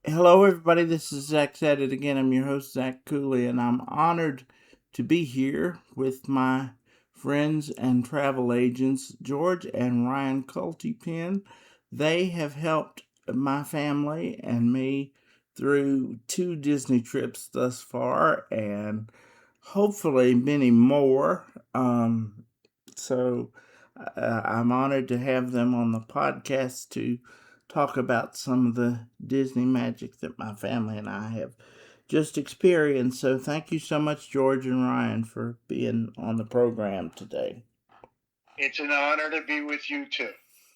Hello, everybody. This is Zach Said It Again. I'm your host, Zach Cooley, and I'm honored to be here with my friends and travel agents, George and Ryan Koltypin. They have helped my family and me through 2 Disney trips thus far, and hopefully many more. So I'm honored to have them on the podcast to talk about some of the Disney magic that my family and I have just experienced. So thank you so much, George and Ryan, for being on the program today. It's an honor to be with you too.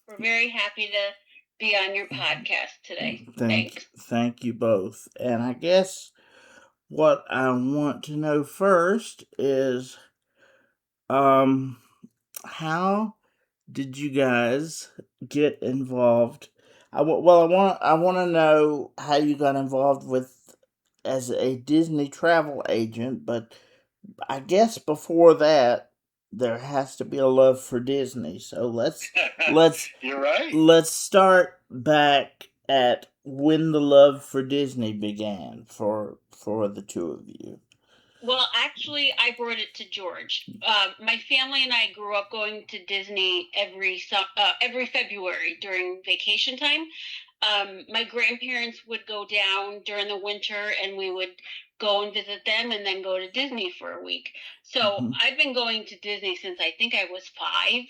We're very happy to be on your podcast today. Thank you both. And I guess what I want to know first is how did you guys get involved? I want to know how you got involved with as a Disney travel agent, but I guess before that there has to be a love for Disney. So let's You're right. Let's start back at when the love for Disney began for the two of you. Well, actually, I brought it to George. My family and I grew up going to Disney every February during vacation time. My grandparents would go down during the winter, and we would go and visit them, and then go to Disney for a week. So I've been going to Disney since I think I was 5.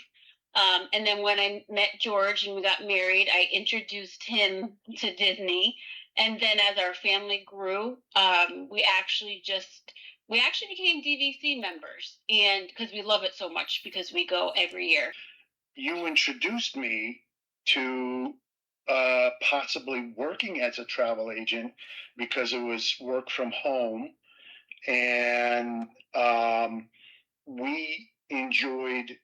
And then when I met George and we got married, I introduced him to Disney. And then as our family grew, we actually became DVC members, and because we love it so much, because we go every year. You introduced me to possibly working as a travel agent because it was work from home, and we enjoyed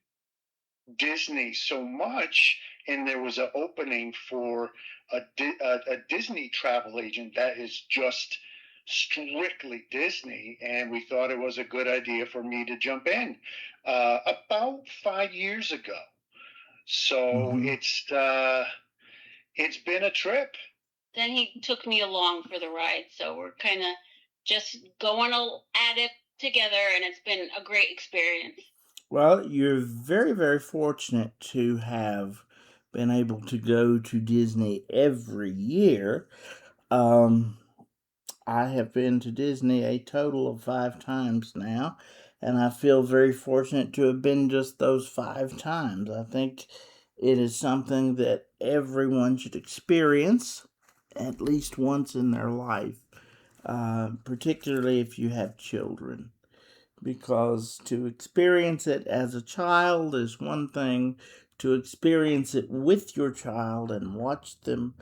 Disney so much, and there was an opening for a Disney travel agent that is just strictly Disney, and we thought it was a good idea for me to jump in about 5 years ago. So it's been a trip. Then he took me along for the ride, so we're kind of just going at it together, and it's been a great experience. Well, you're very, very fortunate to have been able to go to Disney every year. I have been to Disney a total of 5 times now, and I feel very fortunate to have been just those 5 times. I think it is something that everyone should experience at least once in their life, particularly if you have children, because to experience it as a child is one thing, to experience it with your child and watch the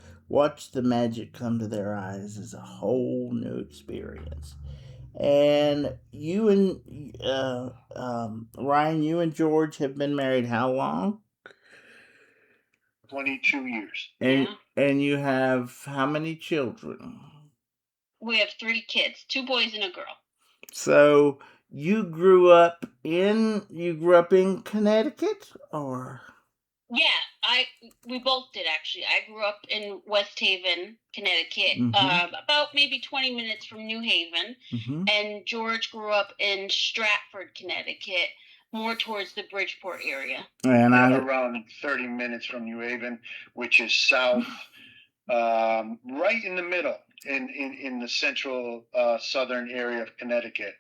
magic come to their eyes is a whole new experience. And you and Ryan, you and George have been married how long? 22 years. And you have how many children? We have 3 kids, 2 boys and a girl. So you grew up in Connecticut, or? Yeah, we both did, actually. I grew up in West Haven, Connecticut, about maybe 20 minutes from New Haven, and George grew up in Stratford, Connecticut, more towards the Bridgeport area. And around 30 minutes from New Haven, which is south, right in the middle, in the central southern area of Connecticut.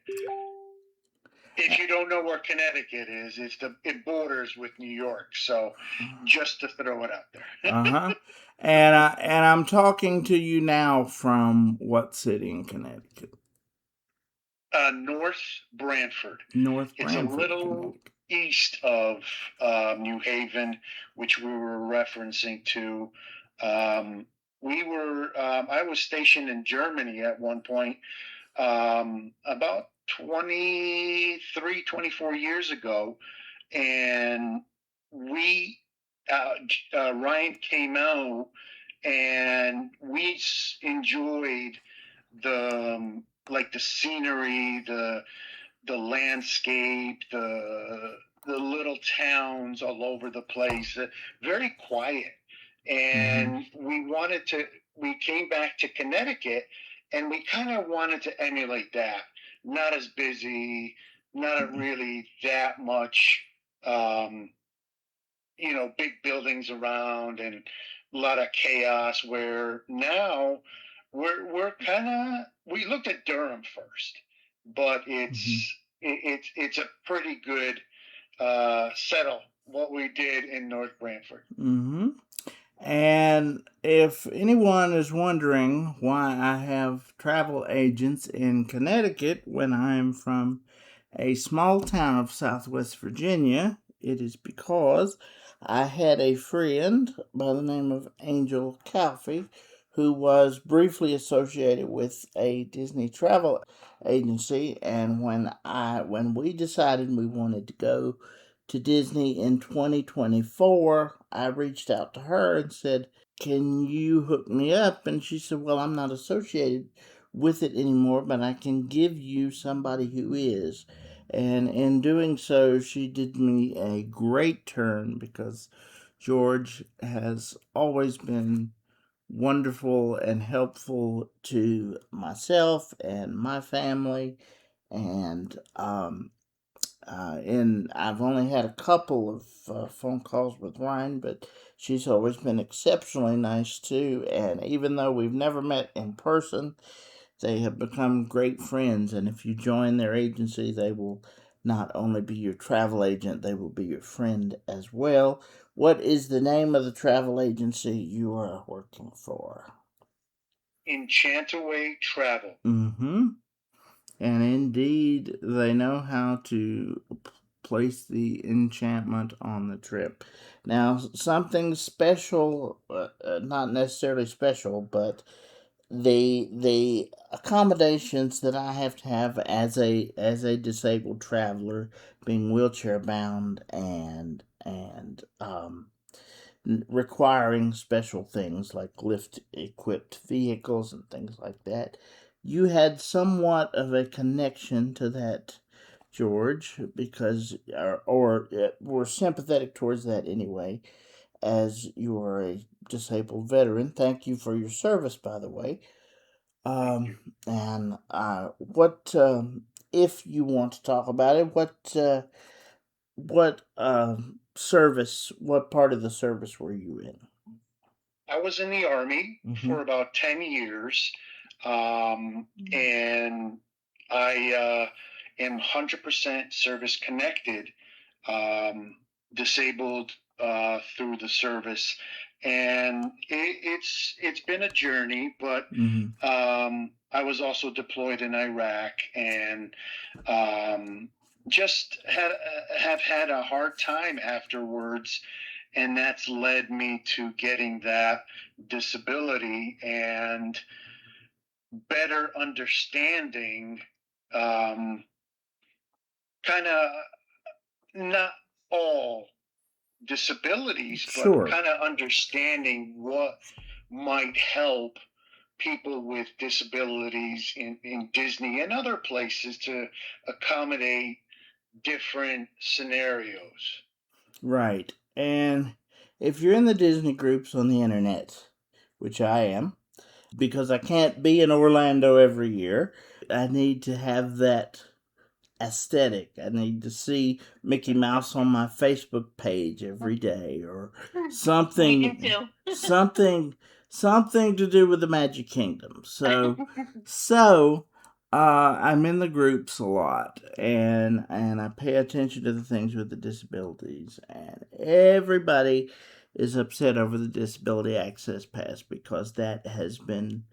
If you don't know where Connecticut is, it borders with New York. So, just to throw it out there. And I'm talking to you now from what city in Connecticut? North Branford. It's a little east of New Haven, which we were referencing to. I was stationed in Germany at one point, about 23, 24 years ago, and Ryan came out, and we enjoyed the scenery, the landscape, the little towns all over the place, very quiet. And we wanted to we came back to Connecticut, and we kind of wanted to emulate that. Not as busy, not really that much, um, big buildings around and a lot of chaos. Where now we're kind of we looked at Durham first, but Mm-hmm. it's a pretty good settle what we did in North Branford. Mm-hmm. And if anyone is wondering why I have travel agents in Connecticut when I'm from a small town of Southwest Virginia, it is because I had a friend by the name of Angel Calfee who was briefly associated with a Disney travel agency, and when we decided we wanted to go to Disney in 2024, I reached out to her and said, "Can you hook me up?" And she said, "Well, I'm not associated with it anymore, but I can give you somebody who is." And in doing so, she did me a great turn because George has always been wonderful and helpful to myself and my family. And and I've only had a couple of phone calls with Ryan, but she's always been exceptionally nice too. And even though we've never met in person, they have become great friends. And if you join their agency, they will not only be your travel agent, they will be your friend as well. What is the name of the travel agency you are working for? Enchantaway Travel. Mm-hmm. And indeed, they know how to place the enchantment on the trip. Now, something special, not necessarily special, but the accommodations that I have to have as a disabled traveler, being wheelchair bound and requiring special things like lift equipped vehicles and things like that. You had somewhat of a connection to that, George, because or were sympathetic towards that anyway, as you are a disabled veteran. Thank you for your service, by the way. Thank you. And what if you want to talk about it? What service? What part of the service were you in? I was in the Army Mm-hmm. for about 10 years, and I am 100% service connected, disabled through the service. And it's been a journey, but Mm-hmm. I was also deployed in Iraq, and um, just have had a hard time afterwards, and that's led me to getting that disability and better understanding, kind of not all disabilities, but Sure. kind of understanding what might help people with disabilities in Disney and other places to accommodate different scenarios. Right. And if you're in the Disney groups on the internet, which I am, because I can't be in Orlando every year, I need to have that aesthetic. I need to see Mickey Mouse on my Facebook page every day or We do something too. something something to do with the Magic Kingdom. So I'm in the groups a lot and I pay attention to the things with the disabilities, and everybody is upset over the disability access pass because that has been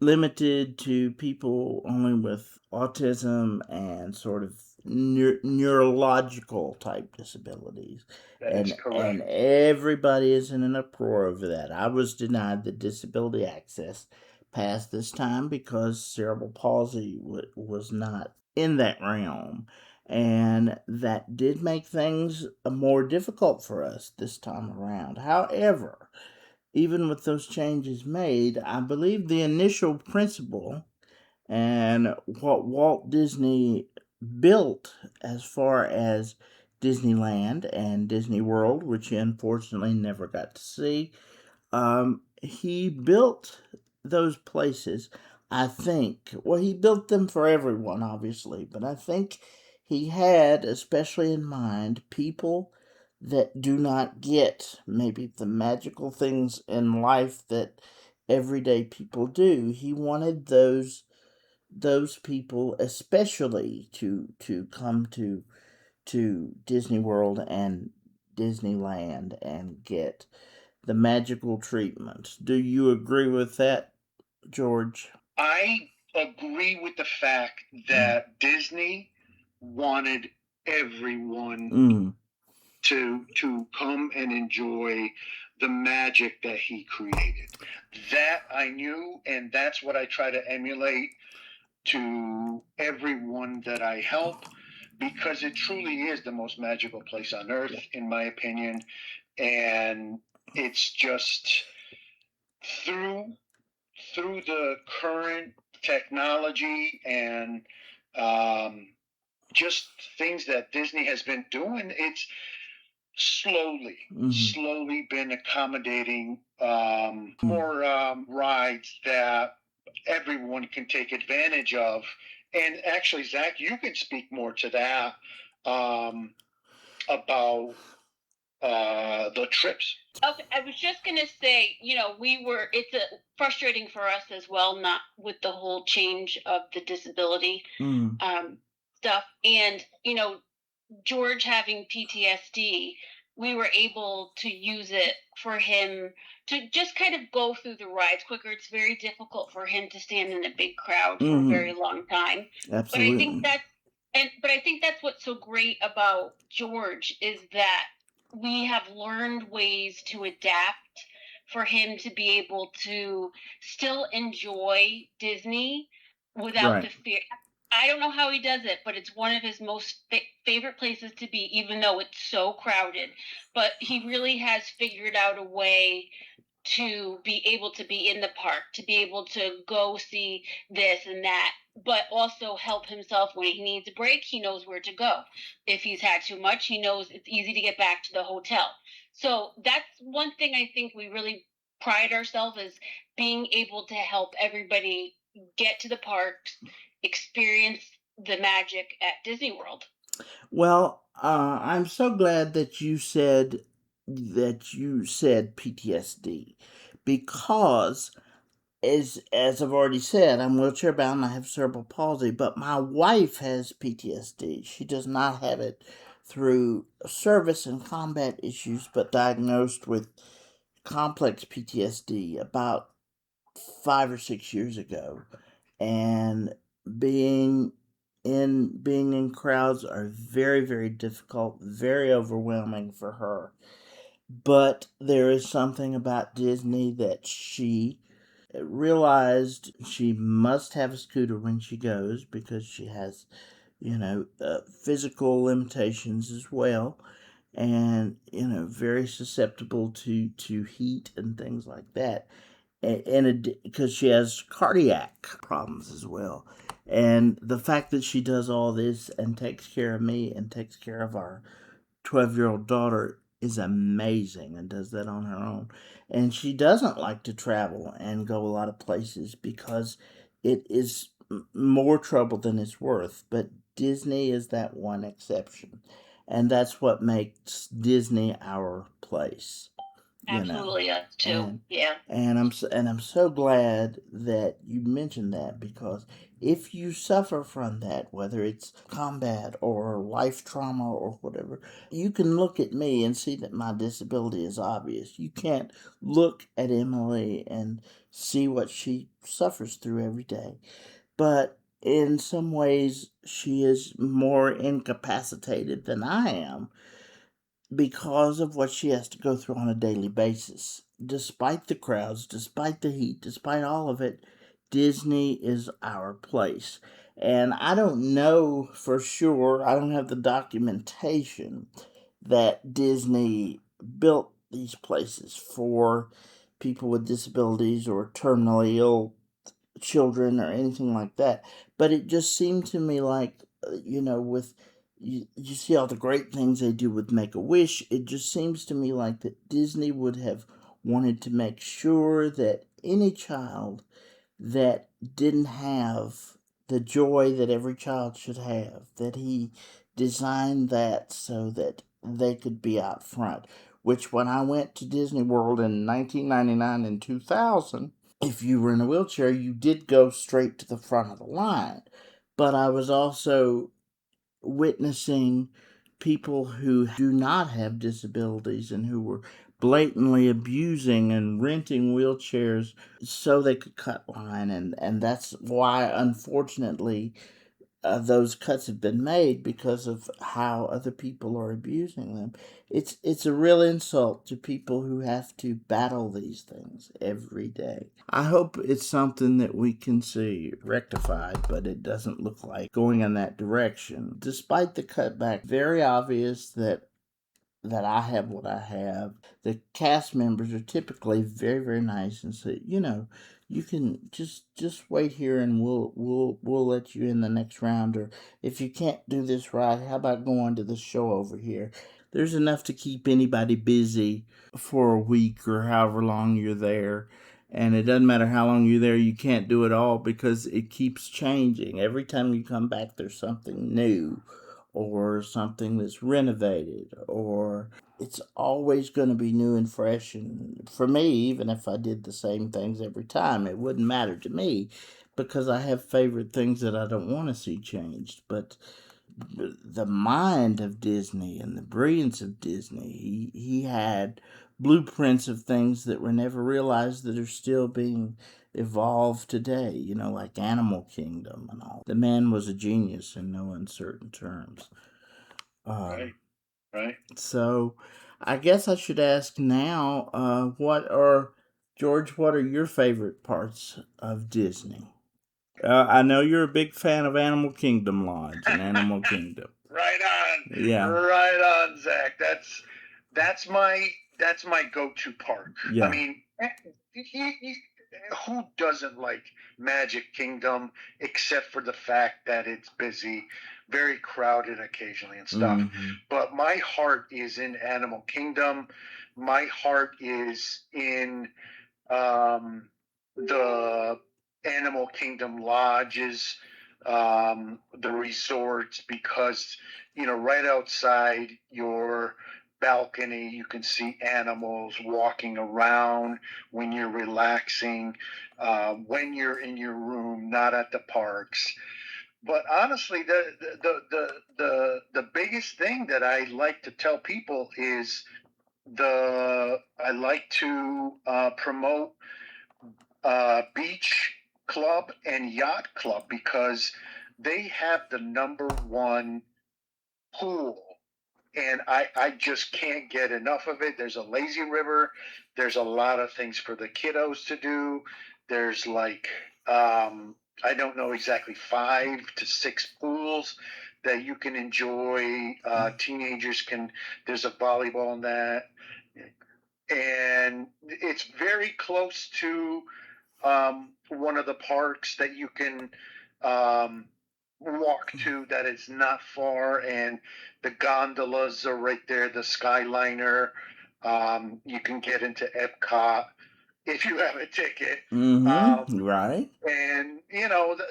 limited to people only with autism and sort of neurological type disabilities, That is and correct. everybody is in an uproar over that. I was denied the disability access pass this time because cerebral palsy was not in that realm, and that did make things more difficult for us this time around. However, even with those changes made, I believe the initial principle and what Walt Disney built as far as Disneyland and Disney World, which you unfortunately never got to see, he built those places, I think. Well, he built them for everyone, obviously, but I think he had, especially in mind, people that do not get maybe the magical things in life that everyday people do. He wanted those people especially to come to Disney World and Disneyland and get the magical treatment. Do you agree with that, George? I agree with the fact that Disney wanted everyone Mm. to come and enjoy the magic that he created. That I knew, and that's what I try to emulate to everyone that I help, because it truly is the most magical place on earth, in my opinion. And it's just through through the current technology and um, just things that Disney has been doing, it's slowly been accommodating more rides that everyone can take advantage of. And actually, Zach, you can speak more to that about the trips. Okay, I was just gonna say, it's frustrating for us as well, not with the whole change of the disability Mm. stuff, and George having PTSD, we were able to use it for him to just kind of go through the rides quicker. It's very difficult for him to stand in a big crowd for a very long time. But I think Absolutely. that's what's so great about George is that we have learned ways to adapt for him to be able to still enjoy Disney without Right. the fear. I don't know how he does it, but it's one of his most favorite places to be, even though it's so crowded. But he really has figured out a way to be able to be in the park, to be able to go see this and that, but also help himself when he needs a break. He knows where to go. If he's had too much, he knows it's easy to get back to the hotel. So that's one thing I think we really pride ourselves as being able to help everybody get to the parks, experience the magic at Disney World. Well, I'm so glad that you said PTSD because as I've already said, I'm wheelchair bound. I have cerebral palsy, but my wife has PTSD. She does not have it through service and combat issues, but diagnosed with complex PTSD about 5 or 6 years ago, and being being in crowds are very difficult, very overwhelming for her. But there is something about Disney that she realized she must have a scooter when she goes because she has, physical limitations as well, and very susceptible to heat and things like that, and because she has cardiac problems as well. And the fact that she does all this and takes care of me and takes care of our 12-year-old daughter is amazing and does that on her own. And she doesn't like to travel and go a lot of places because it is more trouble than it's worth. But Disney is that one exception. And that's what makes Disney our place, you know. Absolutely, us too. And Yeah. and I'm so glad that you mentioned that because if you suffer from that, whether it's combat or life trauma or whatever, you can look at me and see that my disability is obvious. You can't look at Emily and see what she suffers through every day. But in some ways, she is more incapacitated than I am because of what she has to go through on a daily basis. Despite the crowds, despite the heat, despite all of it, Disney is our place. And I don't know for sure, I don't have the documentation that Disney built these places for people with disabilities or terminally ill children or anything like that. But it just seemed to me like, with you see all the great things they do with Make a Wish. It just seems to me like that Disney would have wanted to make sure that any child that didn't have the joy that every child should have, that he designed that so that they could be out front. Which, when I went to Disney World in 1999 and 2000, if you were in a wheelchair, you did go straight to the front of the line. But I was also witnessing people who do not have disabilities and who were blatantly abusing and renting wheelchairs so they could cut line, and that's why, unfortunately, those cuts have been made, because of how other people are abusing them. It's a real insult to people who have to battle these things every day. I hope it's something that we can see rectified, but it doesn't look like going in that direction. Despite the cutback, very obvious that I have what I have. The cast members are typically very, very nice and say, you can just wait here and we'll let you in the next round, or if you can't do this right, how about going to the show over here? There's enough to keep anybody busy for a week or however long you're there. And it doesn't matter how long you're there, you can't do it all because it keeps changing. Every time you come back, there's something new or something that's renovated, or it's always going to be new and fresh. And for me, even if I did the same things every time, it wouldn't matter to me, because I have favorite things that I don't want to see changed. But the mind of Disney and the brilliance of Disney, he had blueprints of things that were never realized that are still being evolved today, like Animal Kingdom and all. The man was a genius in no uncertain terms. Right, right. So I guess I should ask now, George, what are your favorite parts of Disney? I know you're a big fan of Animal Kingdom Lodge and Animal Kingdom. Right on, Yeah, right on, Zach. That's my go-to park. I yeah. mean, who doesn't like Magic Kingdom, except for the fact that it's busy, very crowded occasionally and stuff. Mm-hmm. But my heart is in Animal Kingdom. My heart is in the Animal Kingdom lodges, the resorts, because right outside your balcony you can see animals walking around when you're relaxing, when you're in your room, not at the parks. But honestly, the biggest thing that I like to tell people is I like to promote beach club and yacht club, because they have the number one pool, and I just can't get enough of it. There's a lazy river. There's a lot of things for the kiddos to do. There's like I don't know exactly 5 to 6 pools that you can enjoy. Teenagers can. There's a volleyball in that, and it's very close to one of the parks that you can walk to, that is not far, and the gondolas are right there, the Skyliner. You can get into Epcot if you have a ticket. Mm-hmm. Right. And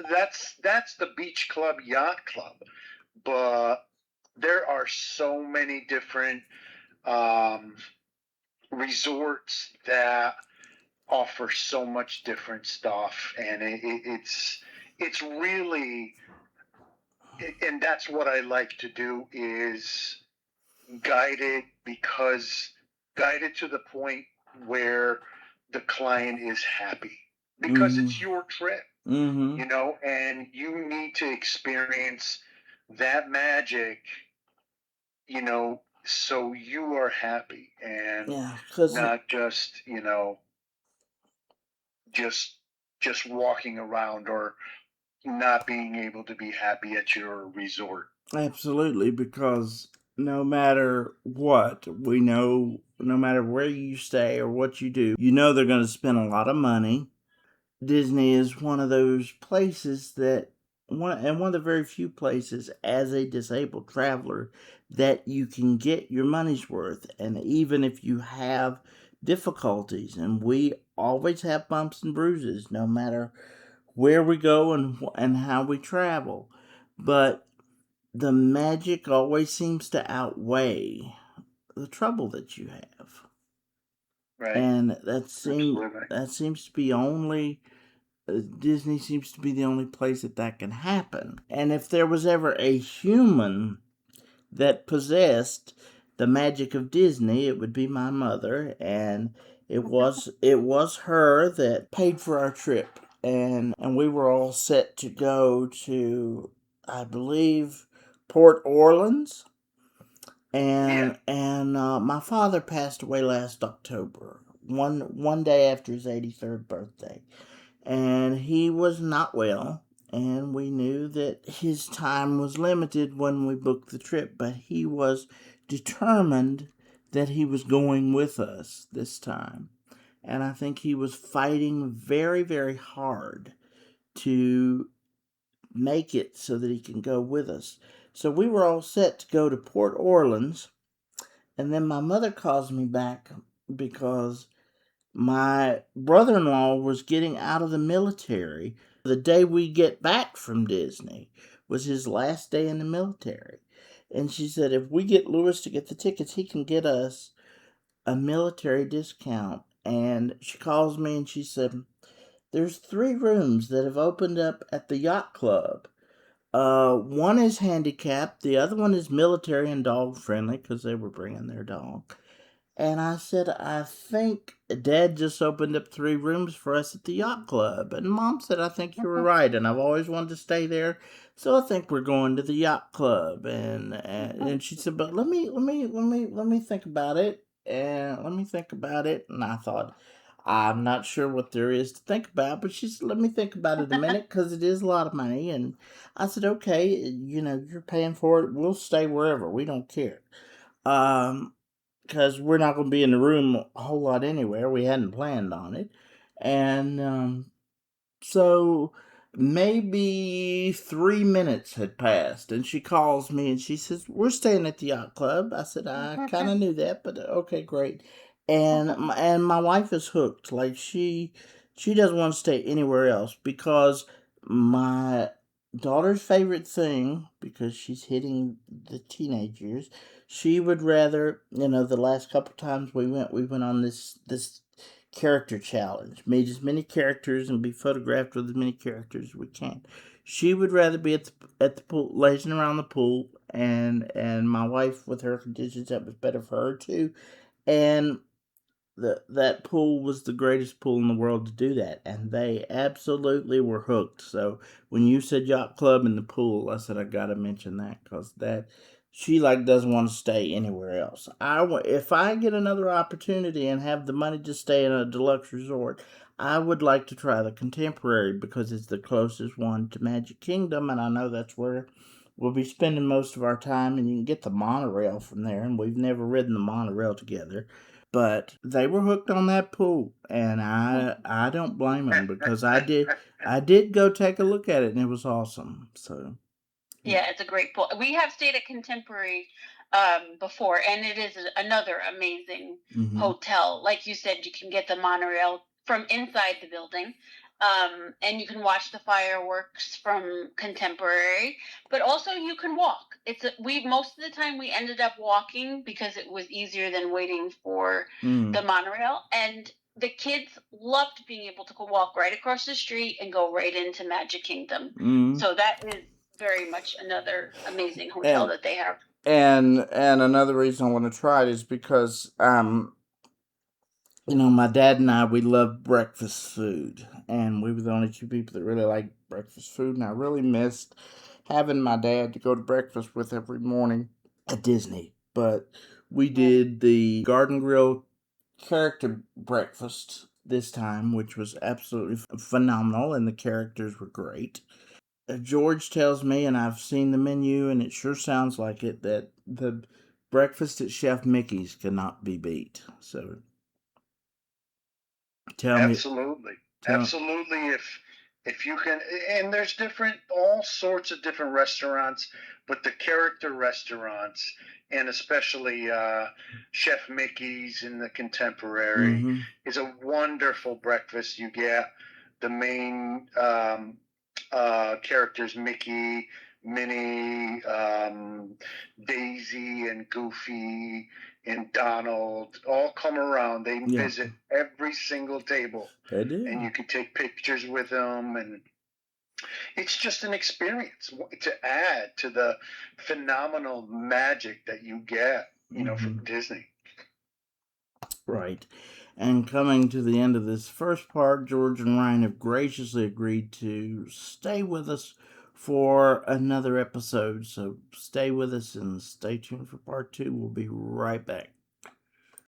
that's the beach club, yacht club. But there are so many different resorts that offer so much different stuff, and it's really, and that's what I like to do, is guided, because guided to the point where the client is happy, because Mm-hmm. it's your trip, Mm-hmm. and you need to experience that magic, so you are happy, and Yeah, because not just just just walking around, or not being able to be happy at your resort. absolutely, because no matter what, we know, no matter where you stay or what you do, they're going to spend a lot of money. Disney is one of those places one of the very few places, as a disabled traveler, that you can get your money's worth. And even if you have difficulties, and we always have bumps and bruises no matter where we go and how we travel. But the magic always seems to outweigh the trouble that you have. Right. And Absolutely. that seems to be only Disney seems to be the only place that can happen. And if there was ever a human that possessed the magic of Disney, it would be my mother, and it was her that paid for our trip, and we were all set to go to, I believe, Port Orleans, Yeah. and my father passed away last October, one day after his 83rd birthday, and he was not well. And we knew that his time was limited when we booked the trip, but he was determined that he was going with us this time. And I think he was fighting very, very hard to make it so that he can go with us. So we were all set to go to Port Orleans, and then my mother calls me back because my brother in law was getting out of the military. The day we get back from Disney was his last day in the military. And she said, if we get Lewis to get the tickets, he can get us a military discount. And she calls me and she said, there's 3 rooms that have opened up at the yacht club. One is handicapped, the other one is military and dog friendly because they were bringing their dog. And I said, I think Dad just opened up 3 rooms for us at the yacht club. And Mom said, I think you were right, and I've always wanted to stay there, so I think we're going to the yacht club. And she said, but let me think about it, and let me think about it. And I thought, I'm not sure what there is to think about, but she said, let me think about it a minute, because it is a lot of money. And I said, okay, you're paying for it. We'll stay wherever. We don't care. Because we're not going to be in the room a whole lot anywhere. We hadn't planned on it. And so maybe 3 minutes had passed, and she calls me and she says, we're staying at the yacht club. I said, I kind of knew that, but okay, great. And my wife is hooked. Like, she doesn't want to stay anywhere else, because my daughter's favorite thing, because she's hitting the teenage years, she would rather, the last couple times we went on this character challenge. Meet as many characters and be photographed with as many characters as we can. She would rather be at the pool, lazing around the pool, and my wife, with her conditions, that was better for her too. And that pool was the greatest pool in the world to do that, and they absolutely were hooked. So when you said yacht club and the pool, I said I gotta mention that, because that she like doesn't want to stay anywhere else. If I get another opportunity and have the money to stay in a deluxe resort, I would like to try the Contemporary, because it's the closest one to Magic Kingdom, and I know that's where we'll be spending most of our time. And you can get the monorail from there, and we've never ridden the monorail together. But they were hooked on that pool, and I don't blame them, because I did go take a look at it, and it was awesome. So Yeah, it's a great pool. We have stayed at Contemporary before, and it is another amazing mm-hmm. hotel. Like you said, you can get the monorail from inside the building, and you can watch the fireworks from Contemporary. But also, you can walk. We most of the time we ended up walking because it was easier than waiting for the monorail, and the kids loved being able to go walk right across the street and go right into Magic Kingdom. So that is very much another amazing hotel and that they have. and another reason I want to try it is because my dad and I, we love breakfast food, and we were the only 2 people that really like breakfast food, and I really missed having my dad to go to breakfast with every morning at Disney. But we did the Garden Grill character breakfast this time, which was absolutely phenomenal, and the characters were great. George tells me, and I've seen the menu, and it sure sounds like it, that the breakfast at Chef Mickey's cannot be beat. So tell me, Absolutely. tell. Absolutely. If you can, and there's all sorts of different restaurants, but the character restaurants, and especially Chef Mickey's in the Contemporary, Mm-hmm. is a wonderful breakfast. You get the main characters, Mickey, Minnie, Daisy, and Goofy, and Donald, all come around. They Yeah, visit every single table, they and do. you can take pictures with them, and it's just an experience to add to the phenomenal magic that you get, Mm-hmm. from Disney. Right. And coming to the end of this first part, George and Ryan have graciously agreed to stay with us for another episode. So stay with us and stay tuned for part 2. We'll be right back.